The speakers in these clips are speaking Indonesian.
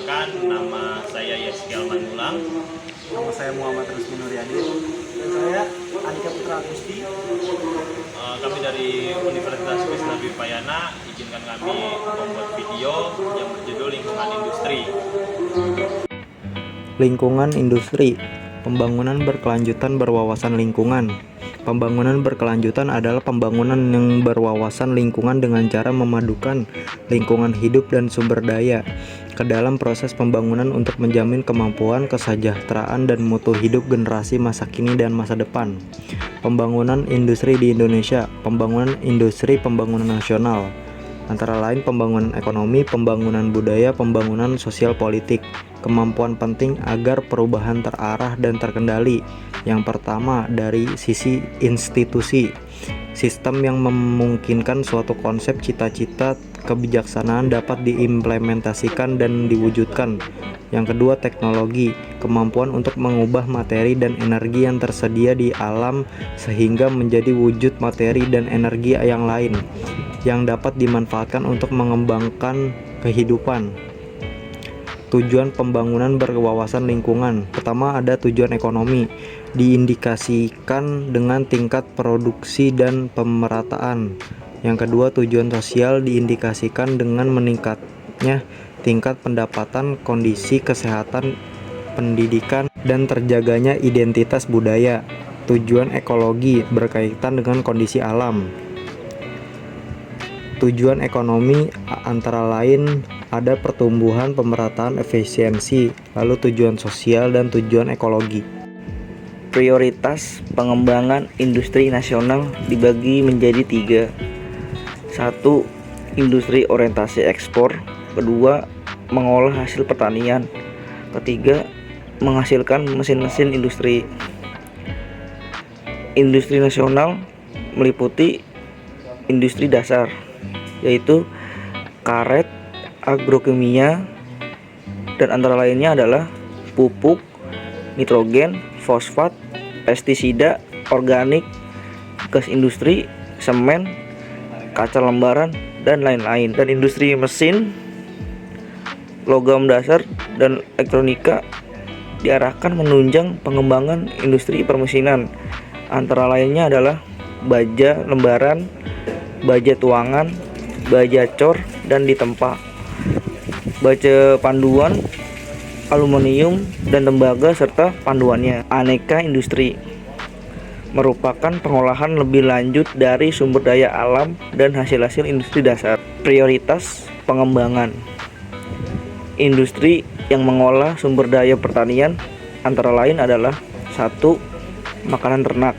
Perkenalkan, nama saya Yeskel Manulang. Nama saya Muhammad Rusmi Nuryadin. Dan saya Andika Putra Agusti. Kami dari Universitas Krishna Dwi-Payana. Izinkan kami membuat video yang berjudul Lingkungan Industri. Lingkungan industri, pembangunan berkelanjutan berwawasan lingkungan. Pembangunan berkelanjutan adalah pembangunan yang berwawasan lingkungan dengan cara memadukan lingkungan hidup dan sumber daya ke dalam proses pembangunan untuk menjamin kemampuan, kesejahteraan, dan mutu hidup generasi masa kini dan masa depan. Pembangunan industri di Indonesia, pembangunan industri, pembangunan nasional, antara lain pembangunan ekonomi, pembangunan budaya, pembangunan sosial politik. Kemampuan penting agar perubahan terarah dan terkendali. Yang pertama, dari sisi institusi, sistem yang memungkinkan suatu konsep, cita-cita, kebijaksanaan dapat diimplementasikan dan diwujudkan. Yang kedua, teknologi, kemampuan untuk mengubah materi dan energi yang tersedia di alam sehingga menjadi wujud materi dan energi yang lain yang dapat dimanfaatkan untuk mengembangkan kehidupan. Tujuan pembangunan berwawasan lingkungan. Pertama, ada tujuan ekonomi, diindikasikan dengan tingkat produksi dan pemerataan. Yang kedua, tujuan sosial, diindikasikan dengan meningkatnya tingkat pendapatan, kondisi kesehatan, pendidikan, dan terjaganya identitas budaya. Tujuan ekologi, berkaitan dengan kondisi alam. Tujuan ekonomi antara lain ada pertumbuhan, pemerataan, efisiensi, lalu tujuan sosial dan tujuan ekologi. Prioritas pengembangan industri nasional dibagi menjadi 3. 1. Industri orientasi ekspor. Kedua, mengolah hasil pertanian. Ketiga, menghasilkan mesin-mesin industri. Industri nasional meliputi industri dasar, yaitu karet, agrokimia, dan antara lainnya adalah pupuk, nitrogen, fosfat, pestisida, organik, gas industri, semen, kaca lembaran, dan lain-lain. Dan industri mesin, logam dasar, dan elektronika diarahkan menunjang pengembangan industri permesinan. Antara lainnya adalah baja lembaran, baja tuangan, baja cor, dan ditempa, baja panduan, aluminium, dan tembaga serta panduannya. Aneka industri merupakan pengolahan lebih lanjut dari sumber daya alam dan hasil-hasil industri dasar. Prioritas pengembangan industri yang mengolah sumber daya pertanian antara lain adalah 1. Makanan ternak.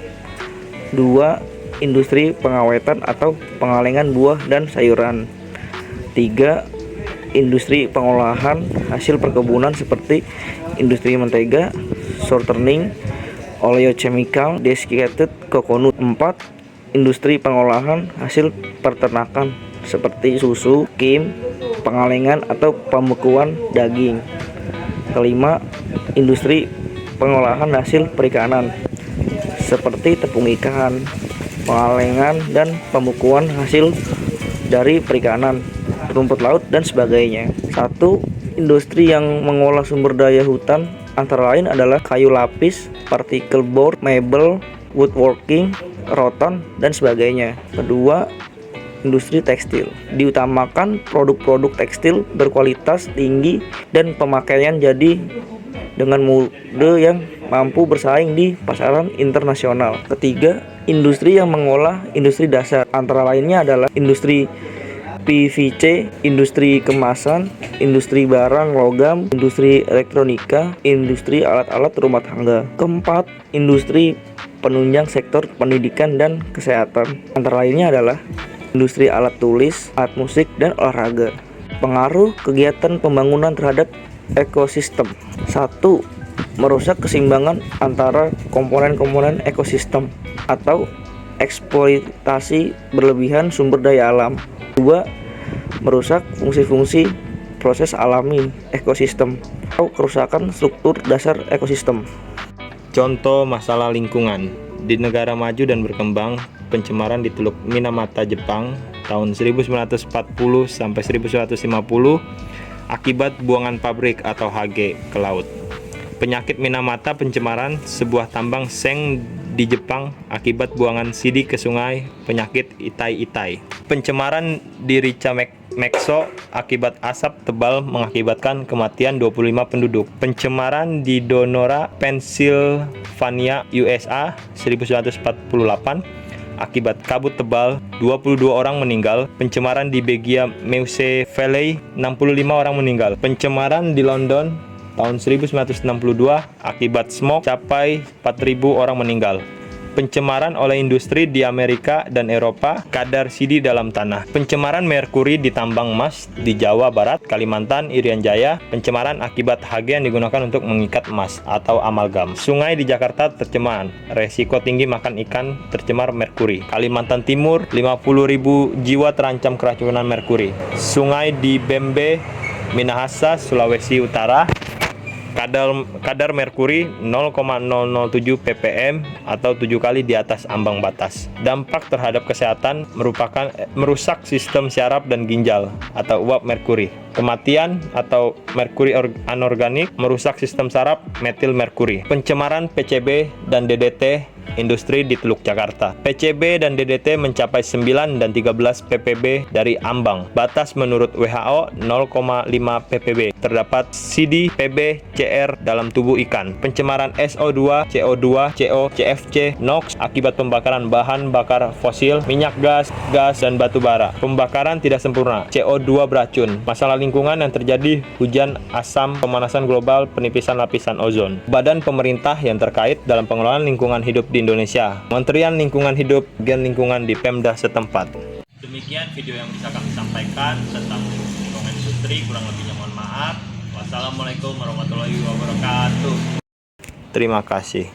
2. Industri pengawetan atau pengalengan buah dan sayuran. 3. Industri pengolahan hasil perkebunan seperti industri mentega, shortening, oleochemical, desiccated coconut. 4. Industri pengolahan hasil peternakan seperti susu, kim, pengalengan atau pembekuan daging. Kelima, industri pengolahan hasil perikanan seperti tepung ikan, pengalengan, dan pembekuan hasil dari perikanan, rumput laut, dan sebagainya. 1. Industri yang mengolah sumber daya hutan antara lain adalah kayu lapis, partikel board, mebel, woodworking, rotan, dan sebagainya. Kedua, industri tekstil. Diutamakan produk-produk tekstil berkualitas tinggi dan pemakaian jadi dengan mode yang mampu bersaing di pasaran internasional. Ketiga, industri yang mengolah industri dasar antara lainnya adalah industri PVC, industri kemasan, industri barang logam, industri elektronika, industri alat-alat rumah tangga. Keempat, industri penunjang sektor pendidikan dan kesehatan antara lainnya adalah industri alat tulis, alat musik, dan olahraga. Pengaruh kegiatan pembangunan terhadap ekosistem. 1. Merusak keseimbangan antara komponen-komponen ekosistem atau eksploitasi berlebihan sumber daya alam. 2. Merusak fungsi-fungsi proses alami ekosistem atau kerusakan struktur dasar ekosistem. Contoh masalah lingkungan. Di negara maju dan berkembang, pencemaran di Teluk Minamata, Jepang tahun 1940 sampai 1950 akibat buangan pabrik atau HG ke laut. Penyakit Minamata pencemaran sebuah tambang seng di Jepang akibat buangan sidik ke sungai, penyakit itai-itai. Pencemaran di Rica Mekso akibat asap tebal mengakibatkan kematian 25 penduduk. Pencemaran di Donora, Pennsylvania, USA 1948 akibat kabut tebal, 22 orang meninggal. Pencemaran di Begia Meuse Valley, 65 orang meninggal. Pencemaran di London tahun 1962 akibat smog capai 4.000 orang meninggal. Pencemaran oleh industri di Amerika dan Eropa, kadar CD dalam tanah. Pencemaran merkuri di tambang emas di Jawa Barat, Kalimantan, Irian Jaya. Pencemaran akibat HG yang digunakan untuk mengikat emas atau amalgam. Sungai di Jakarta tercemar, resiko tinggi makan ikan tercemar merkuri. Kalimantan Timur, 50.000 jiwa terancam keracunan merkuri. Sungai di Bembe, Minahasa, Sulawesi Utara, kadar merkuri 0,007 ppm atau 7 kali di atas ambang batas. Dampak terhadap kesehatan merusak sistem syaraf dan ginjal atau uap merkuri. Kematian atau merkuri anorganik merusak sistem saraf metil merkuri. Pencemaran PCB dan DDT industri di Teluk Jakarta. PCB dan DDT mencapai 9 dan 13 ppb dari ambang. Batas menurut WHO 0,5 ppb. Terdapat CD, PB, CR dalam tubuh ikan. Pencemaran SO2, CO2, CO, CFC, NOx akibat pembakaran bahan bakar fosil, minyak gas, dan batu bara. Pembakaran tidak sempurna. CO2 beracun. Masalah lingkungan yang terjadi hujan asam, pemanasan global, penipisan lapisan ozon. Badan pemerintah yang terkait dalam pengelolaan lingkungan hidup di Indonesia, Kementerian Lingkungan Hidup, Bagian Lingkungan di Pemda setempat. Demikian video yang bisa kami sampaikan tentang lingkungan industri, kurang lebihnya mohon maaf. Wassalamualaikum warahmatullahi wabarakatuh. Terima kasih.